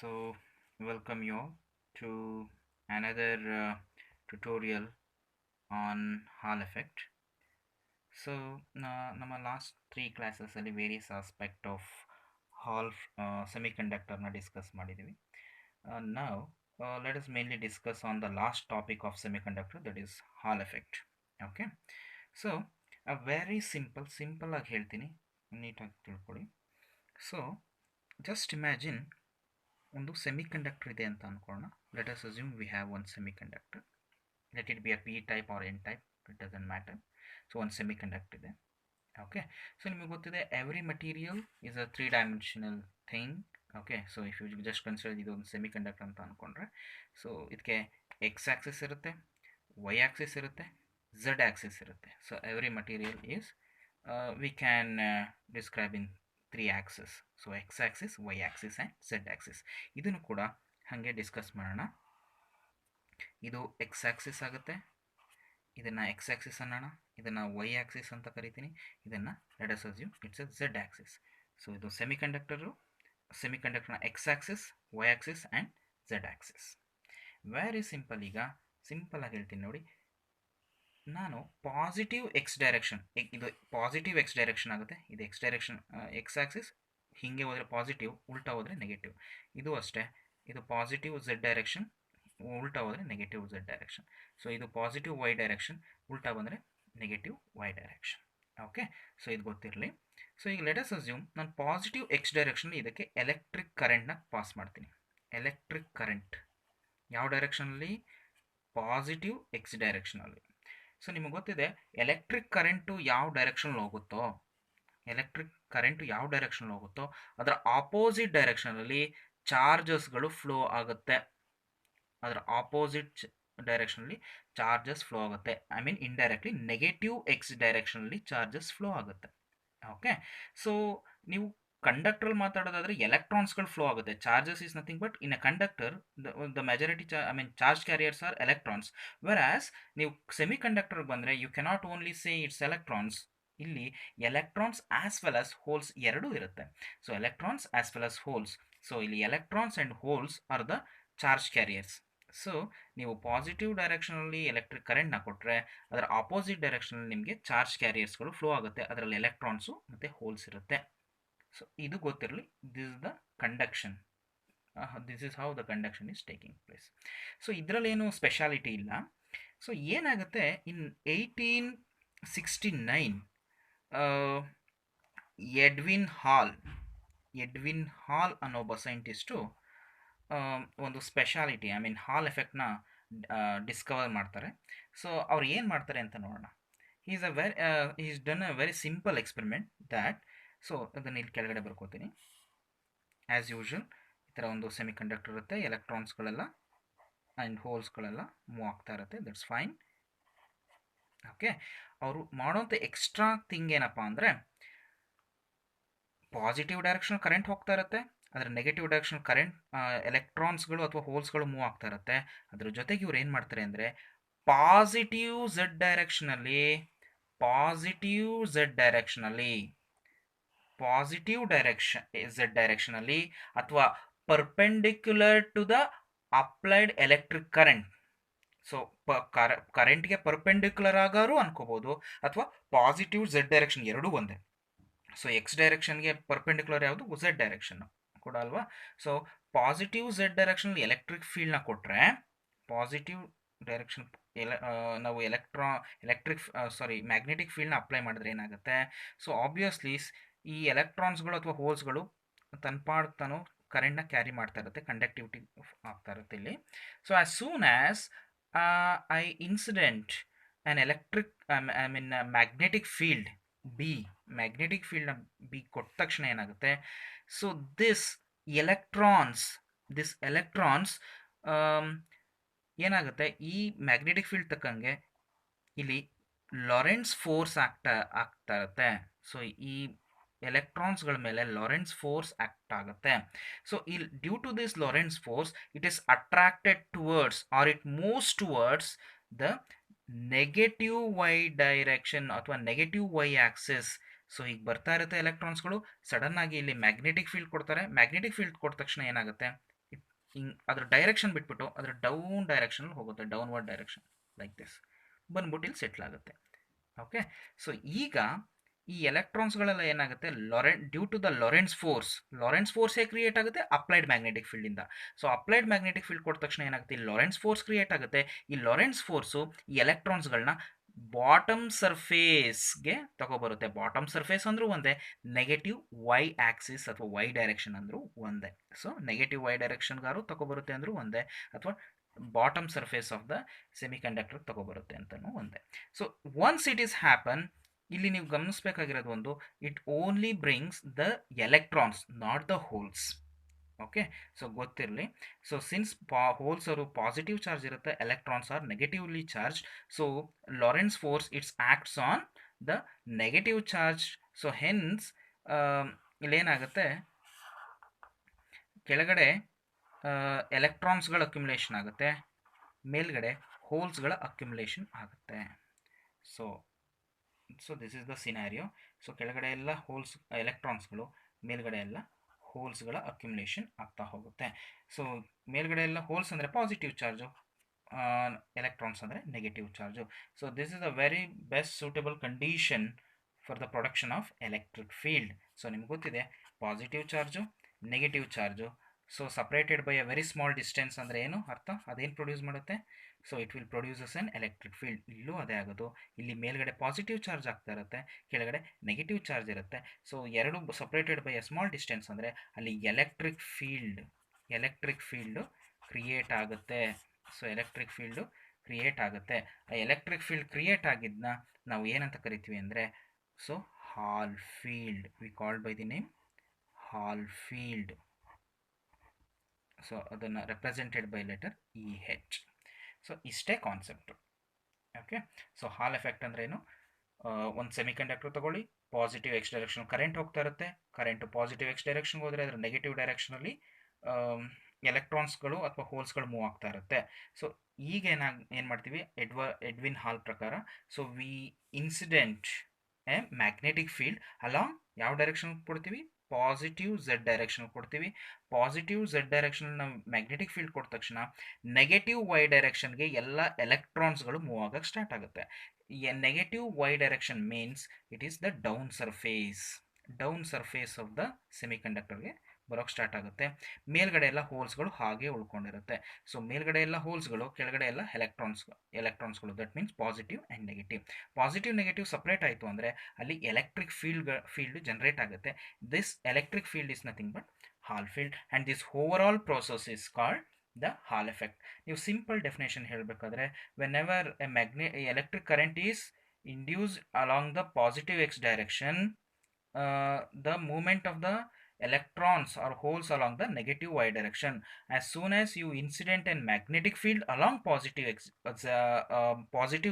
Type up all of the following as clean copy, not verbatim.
So, welcome you all to another tutorial on Hall effect. So, ನಮ್ಮ last 3 ಕ್ಲಾಸಸಲ್ಲಿ various aspect of ಹಾಲ್ ಸೆಮಿಕಂಡಕ್ಟರ್ನ discuss ಮಾಡಿದ್ದೀವಿ. Now, let us mainly discuss on the last topic of semiconductor, that is Hall effect. Okay. So, a very simple ಆಗಿ ಹೇಳ್ತೀನಿ, ನೀಟಾಗಿ ತಿಳ್ಕೊಳ್ಳಿ. So, just imagine ಒಂದು semiconductor ಇದೆ ಅಂತ ಅನ್ಕೊಳ್ಳೋಣ. Let us assume we have one semiconductor. Let it be a P type or N type, it doesn't matter. So ಒಂದು semiconductor ಇದೆ. ಓಕೆ, ಸೊ ನಿಮಗೆ ಗೊತ್ತಿದೆ every material is a 3 dimensional thing. Okay, so if you just consider ಇದು ಒಂದು semiconductor ಅಂತ ಅಂದ್ಕೊಂಡ್ರೆ, so ಇದಕ್ಕೆ X axis ಇರುತ್ತೆ, ವೈ ಆಕ್ಸಿಸ್ ಇರುತ್ತೆ, ಝೆಡ್ ಆಕ್ಸಿಸ್ ಇರುತ್ತೆ. So every material is we can describe in 3 axis. So x axis, y axis and z axis. ಇದನ್ನು ಕೂಡ ಹಾಗೆ ಡಿಸ್ಕಸ್ ಮಾಡೋಣ. ಇದು ಎಕ್ಸ್ ಆಕ್ಸಿಸ್ ಆಗುತ್ತೆ, ಇದನ್ನು ಎಕ್ಸ್ ಆಕ್ಸಿಸ್ ಅನ್ನೋಣ, ಇದನ್ನು ವೈ ಆಕ್ಸಿಸ್ ಅಂತ ಕರಿತೀನಿ, ಇದನ್ನು let us assume it's a z axis. So ಇದು ಸೆಮಿಕಂಡಕ್ಟರ್ನ x axis, y axis and z axis. Very simple. ಈಗ ಸಿಂಪಲ್ ಆಗಿ ಹೇಳ್ತೀನಿ ನೋಡಿ. ನಾನು ಪಾಸಿಟಿವ್ ಎಕ್ಸ್ ಡೈರೆಕ್ಷನ್, ಇದು ಪಾಸಿಟಿವ್ ಎಕ್ಸ್ ಡೈರೆಕ್ಷನ್ ಆಗುತ್ತೆ, ಇದು ಎಕ್ಸ್ ಡೈರೆಕ್ಷನ್ ಎಕ್ಸ್ ಆಕ್ಸಿಸ್, ಹೀಗೆ ಹೋದರೆ ಪಾಸಿಟಿವ್, ಉಲ್ಟಾ ಹೋದರೆ ನೆಗೆಟಿವ್. ಇದು ಅಷ್ಟೇ, ಇದು ಪಾಸಿಟಿವ್ ಝೆಡ್ ಡೈರೆಕ್ಷನ್, ಉಲ್ಟಾ ಹೋದರೆ ನೆಗೆಟಿವ್ ಝೆಡ್ ಡೈರೆಕ್ಷನ್. ಸೊ ಇದು ಪಾಸಿಟಿವ್ ವೈ ಡೈರೆಕ್ಷನ್, ಉಲ್ಟಾ ಬಂದರೆ negative Y direction. Okay, so ಇದು ಗೊತ್ತಿರಲಿ. ಸೊ ಈಗ ಲೆಟ್ ಅಸ್ ಅಸ್ಯೂಮ್ ನಾನು ಪಾಸಿಟಿವ್ ಎಕ್ಸ್ ಡೈರೆಕ್ಷನ್ ಇದಕ್ಕೆ ಎಲೆಕ್ಟ್ರಿಕ್ ಕರೆಂಟ್ನ ಪಾಸ್ ಮಾಡ್ತೀನಿ. ಎಲೆಕ್ಟ್ರಿಕ್ ಕರೆಂಟ್ ಯಾವ ಡೈರೆಕ್ಷನಲ್ಲಿ? ಪಾಸಿಟಿವ್ ಎಕ್ಸ್ ಡೈರೆಕ್ಷನಲ್ಲಿ. ಸೊ ನಿಮಗೆ ಗೊತ್ತಿದೆ ಎಲೆಕ್ಟ್ರಿಕ್ ಕರೆಂಟು ಯಾವ ಡೈರೆಕ್ಷನಲ್ಲಿ ಹೋಗುತ್ತೋ, ಅದರ ಆಪೋಸಿಟ್ ಡೈರೆಕ್ಷನಲ್ಲಿ ಚಾರ್ಜಸ್ಗಳು ಫ್ಲೋ ಆಗುತ್ತೆ. ಅದರ ಆಪೋಸಿಟ್ ಡೈರೆಕ್ಷನಲ್ಲಿ ಚಾರ್ಜಸ್ ಫ್ಲೋ ಆಗುತ್ತೆ. I mean indirectly negative X ಡೈರೆಕ್ಷನಲ್ಲಿ ಚಾರ್ಜಸ್ ಫ್ಲೋ ಆಗುತ್ತೆ. ಓಕೆ, ಸೊ ನೀವು ಕಂಡಕ್ಟರ್ ಮಾತಾಡೋದಾದ್ರೆ ಎಲೆಕ್ಟ್ರಾನ್ಸ್ಗಳು ಫ್ಲೋ ಆಗುತ್ತೆ. Charges is nothing but in a conductor the majority charge carriers are electrons. Whereas ನೀವು ಸೆಮಿ ಕಂಡಕ್ಟರ್ ಬಂದರೆ you cannot only say it's electrons. ಇಲ್ಲಿ electrons as well as holes ಎರಡೂ ಇರುತ್ತೆ. So electrons as well as holes. So ಇಲ್ಲಿ electrons and holes are the charge carriers. So ನೀವು positive ಡೈರೆಕ್ಷನಲ್ಲಿ electric ಕರೆಂಟ್ನ ಕೊಟ್ಟರೆ ಅದರ ಆಪೋಸಿಟ್ ಡೈರೆಕ್ಷನಲ್ಲಿ ನಿಮಗೆ ಚಾರ್ಜ್ ಕ್ಯಾರಿಯರ್ಸ್ಗಳು ಫ್ಲೋ ಆಗುತ್ತೆ. ಅದರಲ್ಲಿ ಎಲೆಕ್ಟ್ರಾನ್ಸು ಮತ್ತು ಹೋಲ್ಸ್ ಇರುತ್ತೆ. ಸೊ ಇದು ಗೊತ್ತಿರಲಿ. This is the conduction. This is how the conduction is taking place. So ಇದರಲ್ಲೇನು ಸ್ಪೆಷಾಲಿಟಿ ಇಲ್ಲ. ಸೊ ಏನಾಗುತ್ತೆ, ಇನ್ 1869 ಎಡ್ವಿನ್ ಹಾಲ್ ಅನ್ನೋ ಒಬ್ಬ ಸೈಂಟಿಸ್ಟು ಒಂದು ಸ್ಪೆಷಾಲಿಟಿ, ಐ ಮೀನ್ ಹಾಲ್ ಎಫೆಕ್ಟ್ನ ಡಿಸ್ಕವರ್ ಮಾಡ್ತಾರೆ. ಸೊ ಅವ್ರು ಏನು ಮಾಡ್ತಾರೆ ಅಂತ ನೋಡೋಣ. Is done a very simple experiment that. So ಅದನ್ನು ಇಲ್ಲಿ ಕೆಳಗಡೆ ಬರ್ಕೋತೀನಿ. ಆ್ಯಸ್ ಯೂಶ್ವಲ್ ಈ ಥರ ಒಂದು ಸೆಮಿ ಕಂಡಕ್ಟರ್ ಇರುತ್ತೆ, ಎಲೆಕ್ಟ್ರಾನ್ಸ್ಗಳೆಲ್ಲ ಆ್ಯಂಡ್ ಹೋಲ್ಸ್ಗಳೆಲ್ಲ ಮೂವ್ ಆಗ್ತಾ ಇರುತ್ತೆ. That's fine. ಓಕೆ, ಅವರು ಮಾಡೋಂಥ ಎಕ್ಸ್ಟ್ರಾ ಥಿಂಗ್ ಏನಪ್ಪ ಅಂದರೆ, ಪಾಸಿಟಿವ್ ಡೈರೆಕ್ಷನ್ ಕರೆಂಟ್ ಹೋಗ್ತಾ ಇರುತ್ತೆ, ಅದರ ನೆಗೆಟಿವ್ ಡೈರೆಕ್ಷನ್ ಕರೆಂಟ್ ಎಲೆಕ್ಟ್ರಾನ್ಸ್ಗಳು ಅಥವಾ ಹೋಲ್ಸ್ಗಳು ಮೂವ್ ಆಗ್ತಾ ಇರುತ್ತೆ. ಅದ್ರ ಜೊತೆಗೆ ಇವ್ರು ಏನು ಮಾಡ್ತಾರೆ ಅಂದರೆ ಪಾಸಿಟಿವ್ ಝೆಡ್ ಡೈರೆಕ್ಷನಲ್ಲಿ ಅಥವಾ perpendicular to the applied electric current. So ಕರೆಂಟ್ಗೆ ಪರ್ಪೆಂಡಿಕ್ಯುಲರ್ ಆಗಾರು ಅನ್ಕೋಬೋದು, ಅಥವಾ ಪಾಸಿಟಿವ್ ಝೆಡ್ ಡೈರೆಕ್ಷನ್ ಎರಡೂ ಒಂದೇ. ಸೊ ಎಕ್ಸ್ ಡೈರೆಕ್ಷನ್ಗೆ ಪರ್ಪೆಂಡಿಕ್ಯುಲರ್ ಯಾವುದು? ಝೆಡ್ ಡೈರೆಕ್ಷನ್ ಕೂಡ ಅಲ್ವಾ. ಸೊ ಪಾಸಿಟಿವ್ ಝೆಡ್ ಡೈರೆಕ್ಷನಲ್ಲಿ ಎಲೆಕ್ಟ್ರಿಕ್ ಫೀಲ್ಡ್ನ ಕೊಟ್ಟರೆ, ಪಾಸಿಟಿವ್ ಡೈರೆಕ್ಷನ್ ನಾವು ಮ್ಯಾಗ್ನೆಟಿಕ್ ಫೀಲ್ಡ್ನ ಅಪ್ಲೈ ಮಾಡಿದ್ರೆ ಏನಾಗುತ್ತೆ? ಸೊ ಆಬ್ವಿಯಸ್ಲಿ ಈ ಎಲೆಕ್ಟ್ರಾನ್ಸ್ಗಳು ಅಥವಾ ಹೋಲ್ಸ್ಗಳು ತನ್ಪಾಡ್ತಾನೋ ಕರೆಂಟ್ನ ಕ್ಯಾರಿ ಮಾಡ್ತಾ ಇರುತ್ತೆ, ಕಂಡಕ್ಟಿವಿಟಿ ಆಗ್ತಾ ಇರುತ್ತೆ ಇಲ್ಲಿ. So as soon as I incident an magnetic field ಮ್ಯಾಗ್ನೆಟಿಕ್ನ ಬಿ ಕೊಟ್ಟ ತಕ್ಷಣ ಏನಾಗುತ್ತೆ? ಸೊ ದಿಸ್ ಎಲೆಕ್ಟ್ರಾನ್ಸ್ ಏನಾಗುತ್ತೆ, ಈ ಮ್ಯಾಗ್ನೆಟಿಕ್ ಫೀಲ್ಡ್ ತಕ್ಕಂಗೆ ಇಲ್ಲಿ ಲಾರೆನ್ಸ್ ಫೋರ್ಸ್ ಆಗ್ತಾ ಇರುತ್ತೆ. ಸೊ ಈ ಎಲೆಕ್ಟ್ರಾನ್ಸ್ಗಳ ಮೇಲೆ ಲಾರೆನ್ಸ್ ಫೋರ್ಸ್ ಆಕ್ಟ್ ಆಗುತ್ತೆ. ಸೊ ಇಲ್ಲಿ due to this Lorentz force it is attracted towards or it moves towards the negative Y direction ಅಥವಾ ನೆಗೆಟಿವ್ ವೈ ಆಕ್ಸಿಸ್. ಸೊ ಈಗ ಬರ್ತಾ ಇರುತ್ತೆ ಎಲೆಕ್ಟ್ರಾನ್ಸ್ಗಳು, ಸಡನ್ ಆಗಿ ಇಲ್ಲಿ ಮ್ಯಾಗ್ನೆಟಿಕ್ ಫೀಲ್ಡ್ ಕೊಡ್ತಾರೆ. ಮ್ಯಾಗ್ನೆಟಿಕ್ ಫೀಲ್ಡ್ ಕೊಟ್ಟ ತಕ್ಷಣ ಏನಾಗುತ್ತೆ? it ಹಿಂಗೆ ಅದ್ರ ಡೈರೆಕ್ಷನ್ ಬಿಟ್ಬಿಟ್ಟು ಅದರ ಡೌನ್ ಡೈರೆಕ್ಷನಲ್ಲಿ ಹೋಗುತ್ತೆ, ಡೌನ್ವರ್ಡ್ ಡೈರೆಕ್ಷನ್ ಲೈಕ್ ದಿಸ್ ಬಂದ್ಬಿಟ್ಟು ಇಲ್ಲಿ ಸೆಟ್ಲ್ ಆಗುತ್ತೆ. ಓಕೆ, ಸೊ ಈಗ ಈ ಎಲೆಕ್ಟ್ರಾನ್ಸ್ಗಳೆಲ್ಲ ಏನಾಗುತ್ತೆ, ಡ್ಯೂ ಟು ದ ಲಾರೆನ್ಸ್ ಫೋರ್ಸೇ ಕ್ರಿಯೇಟ್ ಆಗುತ್ತೆ ಅಪ್ಲೈಡ್ ಮ್ಯಾಗ್ನೆಟಿಕ್ ಫೀಲ್ಡಿಂದ. ಸೊ ಅಪ್ಲೈಡ್ ಮ್ಯಾಗ್ನೆಟಿಕ್ ಫೀಲ್ಡ್ ಕೊಟ್ಟ ತಕ್ಷಣ ಏನಾಗುತ್ತೆ, ಈ ಲಾರೆನ್ಸ್ ಫೋರ್ಸ್ ಕ್ರಿಯೇಟ್ ಆಗುತ್ತೆ. ಈ ಲಾರೆನ್ಸ್ ಫೋರ್ಸು ಈ ಎಲೆಕ್ಟ್ರಾನ್ಸ್ಗಳನ್ನ ಬಾಟಮ್ ಸರ್ಫೇಸ್ಗೆ ತಗೊಬರುತ್ತೆ. ಬಾಟಮ್ ಸರ್ಫೇಸ್ ಅಂದರೂ ಒಂದೇ, ನೆಗೆಟಿವ್ ವೈ ಆಕ್ಸಿಸ್ ಅಥವಾ ವೈ ಡೈರೆಕ್ಷನ್ ಅಂದರೂ ಒಂದೇ. ಸೊ ನೆಗೆಟಿವ್ ವೈ ಡೈರೆಕ್ಷನ್ಗಾರು ತಗೊಬರುತ್ತೆ ಅಂದರೂ ಒಂದೇ, ಅಥವಾ bottom surface of the semiconductor ತಗೊಬರುತ್ತೆ ಅಂತಲೂ ಒಂದೇ. So once it is happen, ಇಲ್ಲಿ ನೀವು ಗಮನಿಸಬೇಕಾಗಿರೋದು ಒಂದು, it only brings the electrons, not the holes. Okay, so ಗೊತ್ತಿರಲಿ. ಸೊ ಸಿನ್ಸ್ ಹೋಲ್ಸ್ ಅವರು ಪಾಸಿಟಿವ್ ಚಾರ್ಜ್ ಇರುತ್ತೆ, electrons are negatively charge. So Lorentz force it's acts on the negative charge. So hence ಇಲ್ಲೇನಾಗುತ್ತೆ, ಕೆಳಗಡೆ ಎಲೆಕ್ಟ್ರಾನ್ಸ್ಗಳ ಅಕ್ಯುಮುಲೇಷನ್ ಆಗುತ್ತೆ, ಮೇಲ್ಗಡೆ ಹೋಲ್ಸ್ಗಳ accumulation ಆಗುತ್ತೆ. So this is the scenario. So ಕೆಳಗಡೆ ಎಲ್ಲ ಹೋಲ್ಸ್ ಎಲೆಕ್ಟ್ರಾನ್ಸ್ಗಳು, ಮೇಲ್ಗಡೆ ಎಲ್ಲ ಹೋಲ್ಸ್ಗಳ ಅಕ್ಯುಮುಲೇಷನ್ ಆಗ್ತಾ ಹೋಗುತ್ತೆ. ಸೊ ಮೇಲ್ಗಡೆ ಎಲ್ಲ ಹೋಲ್ಸ್ ಅಂದರೆ ಪಾಸಿಟಿವ್ ಚಾರ್ಜು, ಎಲೆಕ್ಟ್ರಾನ್ಸ್ ಅಂದರೆ negative charge. So this is a very best suitable condition for the production of electric field. So ನಿಮ್ಗೆ ಗೊತ್ತಿದೆ positive charge, negative charge, so separated by a very small distance ಅಂದರೆ ಏನು ಅರ್ಥ, ಅದೇನು produce ಮಾಡುತ್ತೆ, so it will produces N electric field. ಇಲ್ಲೂ ಅದೇ ಆಗೋದು, ಇಲ್ಲಿ ಮೇಲ್ಗಡೆ ಪಾಸಿಟಿವ್ ಚಾರ್ಜ್ ಆಗ್ತಾ ಇರುತ್ತೆ, ಕೆಳಗಡೆ ನೆಗೆಟಿವ್ ಚಾರ್ಜ್ ಇರುತ್ತೆ. ಸೊ ಎರಡು separated by a small distance ಅಂದರೆ ಅಲ್ಲಿ ಎಲೆಕ್ಟ್ರಿಕ್ ಫೀಲ್ಡು ಕ್ರಿಯೇಟ್ ಆಗುತ್ತೆ. ಸೊ ಎಲೆಕ್ಟ್ರಿಕ್ ಫೀಲ್ಡು ಕ್ರಿಯೇಟ್ ಆಗುತ್ತೆ. ಆ ಎಲೆಕ್ಟ್ರಿಕ್ ಫೀಲ್ಡ್ ಕ್ರಿಯೇಟ್ ಆಗಿದ್ದನ್ನ ನಾವು ಏನಂತ ಕರಿತೀವಿ ಅಂದರೆ, so Hall field, we called by the name Hall field. So ಅದನ್ನು represented by letter EH. So ಇಷ್ಟೇ concept. Okay, so Hall effect ಅಂದ್ರೆ ಏನು, ಒಂದು ಸೆಮಿ ಕಂಡಕ್ಟರ್ ತಗೊಳ್ಳಿ, ಪಾಸಿಟಿವ್ ಎಕ್ಸ್ ಡೈರೆಕ್ಷನ್ ಕರೆಂಟ್ ಹೋಗ್ತಾ ಇರುತ್ತೆ, ಕರೆಂಟು ಪಾಸಿಟಿವ್ ಎಕ್ಸ್ ಡೈರೆಕ್ಷನ್ಗೆ ಹೋದರೆ ಅದರ ನೆಗೆಟಿವ್ ಡೈರೆಕ್ಷನಲ್ಲಿ ಎಲೆಕ್ಟ್ರಾನ್ಸ್ಗಳು ಅಥವಾ ಹೋಲ್ಸ್ಗಳು ಮೂವ್ ಆಗ್ತಾ ಇರುತ್ತೆ. ಸೊ ಈಗ ಏನು ಮಾಡ್ತೀವಿ, ಎಡ್ವಿನ್ ಹಾಲ್ ಪ್ರಕಾರ, so we incident a magnetic field along ಯಾವ ಡೈರೆಕ್ಷನ್ ಕೊಡ್ತೀವಿ, ಪಾಸಿಟಿವ್ ಝೆಡ್ ಡೈರೆಕ್ಷನ್ ಕೊಡ್ತೀವಿ. ಪಾಸಿಟಿವ್ ಝೆಡ್ ಡೈರೆಕ್ಷನ್ ನಾವು ಮ್ಯಾಗ್ನೆಟಿಕ್ ಫೀಲ್ಡ್ ಕೊಟ್ಟ ತಕ್ಷಣ ನೆಗೆಟಿವ್ ವೈ ಡೈರೆಕ್ಷನ್ಗೆ ಎಲ್ಲ ಎಲೆಕ್ಟ್ರಾನ್ಸ್ಗಳು ಮೂವ್ ಆಗಕ್ಕೆ ಸ್ಟಾರ್ಟ್ ಆಗುತ್ತೆ. Negative Y direction means it is the down surface of the ಸೆಮಿ ಕಂಡಕ್ಟರ್ಗೆ ಬರೋಕ್ಕೆ ಸ್ಟಾರ್ಟ್ ಆಗುತ್ತೆ. ಮೇಲ್ಗಡೆ ಎಲ್ಲ ಹೋಲ್ಸ್ಗಳು ಹಾಗೆ ಉಳ್ಕೊಂಡಿರುತ್ತೆ. ಸೊ ಮೇಲ್ಗಡೆ ಎಲ್ಲ ಹೋಲ್ಸ್ಗಳು, ಕೆಳಗಡೆ ಎಲ್ಲ ಎಲೆಕ್ಟ್ರಾನ್ಸ್ಗಳು, that means positive and negative separate ಆಯಿತು ಅಂದರೆ ಅಲ್ಲಿ ಎಲೆಕ್ಟ್ರಿಕ್ ಫೀಲ್ಡ್ ಜನರೇಟ್ ಆಗುತ್ತೆ. This electric field is nothing but Hall field, and this overall process is called the Hall effect. ನೀವು ಸಿಂಪಲ್ ಡೆಫಿನೇಷನ್ ಹೇಳಬೇಕಾದ್ರೆ, whenever electric current is induced along the positive X direction, the movement of the electrons or holes along the negative y direction. As soon as you incident a magnetic field along positive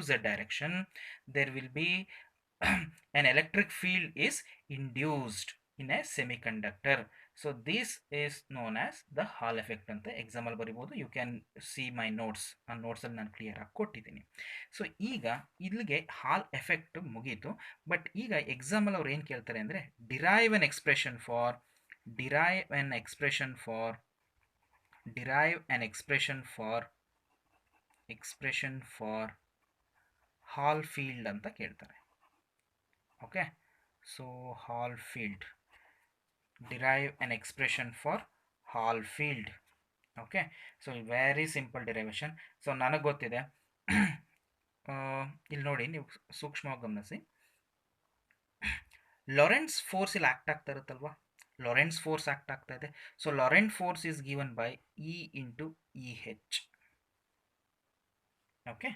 z direction, there will be an electric field is induced in a semiconductor. So this is known as the Hall effect ಅಂತ example ಬರಿಬೋದು. You can see my notes, ಆ ನೋಟ್ಸಲ್ಲಿ ನಾನು ಕ್ಲಿಯರಾಗಿ ಕೊಟ್ಟಿದ್ದೀನಿ. So ಈಗ ಇಲ್ಲಿಗೆ Hall effect ಮುಗೀತು. ಬಟ್ ಈಗ ಎಕ್ಸಾಂಪಲ್ ಅವ್ರು ಏನು ಕೇಳ್ತಾರೆ ಅಂದರೆ, derive an expression for Hall field ಅಂತ ಕೇಳ್ತಾರೆ. Okay, so Hall field, derive an expression for Hall field. Okay, so very simple derivation. So ನನಗೆ ಗೊತ್ತಿದೆ, ಇಲ್ಲಿ ನೋಡಿ, ನೀವು ಸೂಕ್ಷ್ಮವಾಗಿ ಗಮನಿಸಿ, ಲಾರೆನ್ಸ್ ಫೋರ್ಸ್ ಇಲ್ಲಿ ಆಕ್ಟ್ ಆಗ್ತಾ ಇರುತ್ತಲ್ವಾ, ಲಾರೆನ್ಸ್ ಫೋರ್ಸ್ ಆಕ್ಟ್ ಆಗ್ತಾ ಇದೆ. So Lorentz force is given by E into EH. Okay,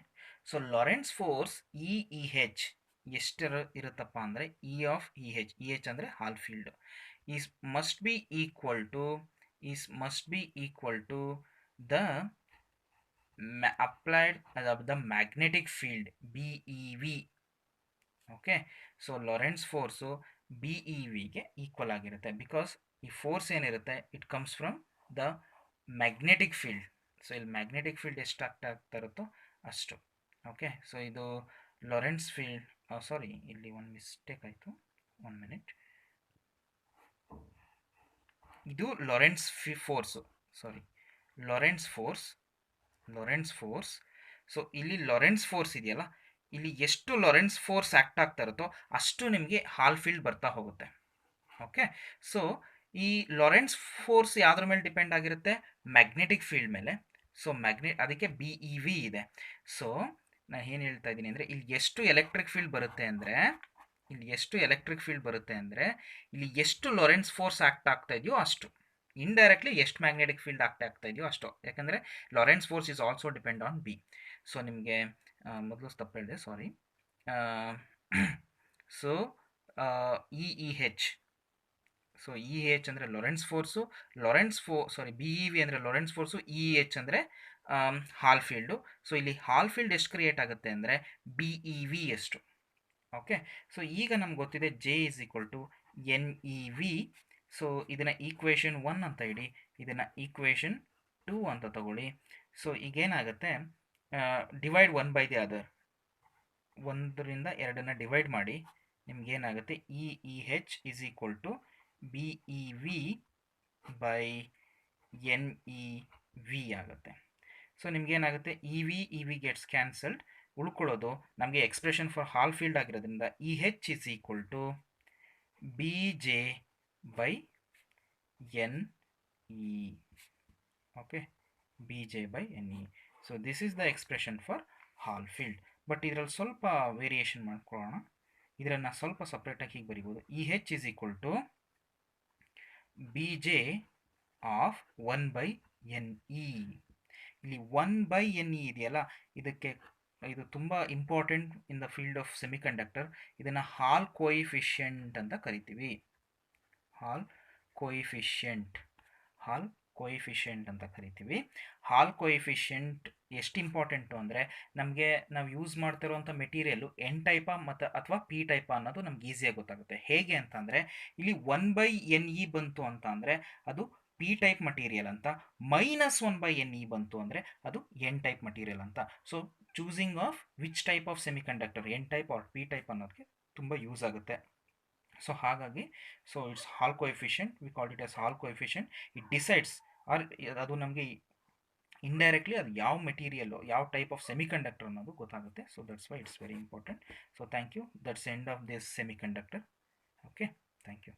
so Lorentz force EH ಎಷ್ಟು ಇರುತ್ತಪ್ಪ ಅಂದರೆ, E of EH ಅಂದರೆ Hall field, must be equal to the applied the magnetic field BeV. Okay, so Lorentz force BeVಗೆ equal ಆಗಿರುತ್ತೆ, because ಈ force ಏನಿರುತ್ತೆ it comes from the magnetic field. So ಇಲ್ಲಿ magnetic field ಎಷ್ಟು ಆಗ್ತಾ ಇರುತ್ತೋ ಅಷ್ಟು. ಓಕೆ, ಸೊ ಇದು ಲಾರೆನ್ಸ್ ಫೀಲ್ಡ್, ಸಾರಿ ಇಲ್ಲಿ ಒಂದು ಮಿಸ್ಟೇಕ್ ಆಯಿತು, 1 minute. ಇದು Lorentz force, sorry Lorentz force so ಇಲ್ಲಿ ಲೊರೆನ್ಸ್ ಫೋರ್ಸ್ ಇದೆಯಲ್ಲ, ಇಲ್ಲಿ ಎಷ್ಟು ಲೊರೆನ್ಸ್ ಫೋರ್ಸ್ ಆ್ಯಕ್ಟ್ ಆಗ್ತಾ ಇರುತ್ತೋ ಅಷ್ಟು ನಿಮಗೆ ಹಾಲ್ ಫೀಲ್ಡ್ ಬರ್ತಾ ಹೋಗುತ್ತೆ. ಓಕೆ, ಸೊ ಈ ಲೊರೆನ್ಸ್ ಫೋರ್ಸ್ ಯಾವುದ್ರ ಮೇಲೆ ಡಿಪೆಂಡ್ ಆಗಿರುತ್ತೆ? ಮ್ಯಾಗ್ನೆಟಿಕ್ ಫೀಲ್ಡ್ ಮೇಲೆ. ಸೊ ಅದಕ್ಕೆ ಬಿ ಇ ವಿ ಇದೆ. ಸೊ ನಾನು ಏನು ಹೇಳ್ತಾ ಇದ್ದೀನಿ ಅಂದರೆ, ಇಲ್ಲಿ ಎಷ್ಟು ಎಲೆಕ್ಟ್ರಿಕ್ ಫೀಲ್ಡ್ ಬರುತ್ತೆ ಅಂದರೆ ಇಲ್ಲಿ ಎಷ್ಟು ಲೊರೆನ್ಸ್ ಫೋರ್ಸ್ ಆ್ಯಕ್ಟ್ ಆಗ್ತಾ ಇದೆಯೋ ಅಷ್ಟು. ಇಂಡೈರೆಕ್ಟ್ಲಿ ಎಷ್ಟು ಮ್ಯಾಗ್ನೆಟಿಕ್ ಫೀಲ್ಡ್ ಆಗ್ತಾ ಇದೆಯೋ ಅಷ್ಟು, ಯಾಕಂದರೆ Lorentz force is also depend on B. So ನಿಮಗೆ ಮೊದಲು ತಪ್ಪು ಹೇಳಿದೆ, sorry. So E E H, so E H ಅಂದರೆ Lorentz force, B E V ಅಂದರೆ ಲೊರೆನ್ಸ್ ಫೋರ್ಸು, ಇ ಎಚ್ ಅಂದರೆ ಹಾಲ್ ಫೀಲ್ಡು. ಸೊ ಇಲ್ಲಿ ಹಾಲ್ ಫೀಲ್ಡ್ ಎಷ್ಟು ಕ್ರಿಯೇಟ್ ಆಗುತ್ತೆ ಅಂದರೆ ಬಿ ಇ ವಿ ಎಷ್ಟು. ಓಕೆ, ಸೊ ಈಗ ನಮ್ಗೆ ಗೊತ್ತಿದೆ J is equal to N E V. So ಇದನ್ನು ಈಕ್ವೇಷನ್ 1 ಅಂತ ಇಡಿ, ಇದನ್ನು ಈಕ್ವೇಷನ್ 2 ಅಂತ ತಗೊಳ್ಳಿ. ಸೊ ಈಗೇನಾಗುತ್ತೆ, ಡಿವೈಡ್ 1 ಬೈ ದಿ ಅದರ್, 1ರಿಂದ 2 ಡಿವೈಡ್ ಮಾಡಿ, ನಿಮ್ಗೇನಾಗುತ್ತೆ E E H is equal to B E V by N E V ಆಗುತ್ತೆ. ಸೊ ನಿಮ್ಗೇನಾಗುತ್ತೆ, ಇ ವಿ ಗೆಟ್ಸ್ ಕ್ಯಾನ್ಸಲ್ಡ್, ಉಳ್ಕೊಳ್ಳೋದು ನಮಗೆ ಎಕ್ಸ್ಪ್ರೆಷನ್ ಫಾರ್ ಹಾಲ್ ಫೀಲ್ಡ್ ಆಗಿರೋದ್ರಿಂದ E H is equal to B J by N E. Okay, B J by N E. So this is the expression for Hall field. But ಇದರಲ್ಲಿ ಸ್ವಲ್ಪ variation ಮಾಡ್ಕೊಳ್ಳೋಣ. ಇದನ್ನು ಸ್ವಲ್ಪ ಸಪ್ರೇಟಾಗಿ ಹೀಗೆ ಬರಿಬೋದು, E H is equal to B J of 1 by N E. ಇಲ್ಲಿ 1 by N E ಇದೆಯಲ್ಲ, ಇದು ತುಂಬ important in the field of semiconductor. ಇದನ್ನು ಹಾಲ್ ಕೋಯಿಫಿಷಿಯಂಟ್ ಅಂತ ಕರಿತೀವಿ. ಹಾಲ್ ಕೋಯಿಫಿಷಿಯಂಟ್ ಅಂತ ಕರಿತೀವಿ. ಹಾಲ್ ಕೋಯಿಫಿಷಿಯಂಟ್ ಎಷ್ಟು ಇಂಪಾರ್ಟೆಂಟು ಅಂದರೆ, ನಾವು ಯೂಸ್ ಮಾಡ್ತಿರೋಂಥ ಮೆಟೀರಿಯಲ್ಲು ಎನ್ ಟೈಪ ಮತ್ತು ಅಥವಾ ಪಿ ಟೈಪ ಅನ್ನೋದು ನಮ್ಗೆ ಈಸಿಯಾಗಿ ಗೊತ್ತಾಗುತ್ತೆ. ಹೇಗೆ ಅಂತಂದರೆ, ಇಲ್ಲಿ 1 ಬೈ ಎನ್ ಇ ಬಂತು ಅಂತ ಅಂದರೆ ಅದು ಪಿ ಟೈಪ್ ಮಟೀರಿಯಲ್ ಅಂತ, -1 ಬೈ ಎನ್ ಇ ಬಂತು ಅಂದರೆ ಅದು ಎನ್ ಟೈಪ್ ಮಟೀರಿಯಲ್ ಅಂತ. So choosing of which type of semiconductor, N type or P type ಅನ್ನೋದಕ್ಕೆ ತುಂಬ ಯೂಸ್ ಆಗುತ್ತೆ. ಸೊ ಹಾಗಾಗಿ it's Hall coefficient, we call it as Hall coefficient. It decides, ಅದು ನಮಗೆ ಇಂಡೈರೆಕ್ಟ್ಲಿ ಅದು ಯಾವ ಮೆಟೀರಿಯಲ್ಲು, ಯಾವ ಟೈಪ್ ಆಫ್ ಸೆಮಿಕಂಡಕ್ಟರ್ ಅನ್ನೋದು ಗೊತ್ತಾಗುತ್ತೆ. So that's why it's very important. So thank you, that's end of this semiconductor. Okay, thank you.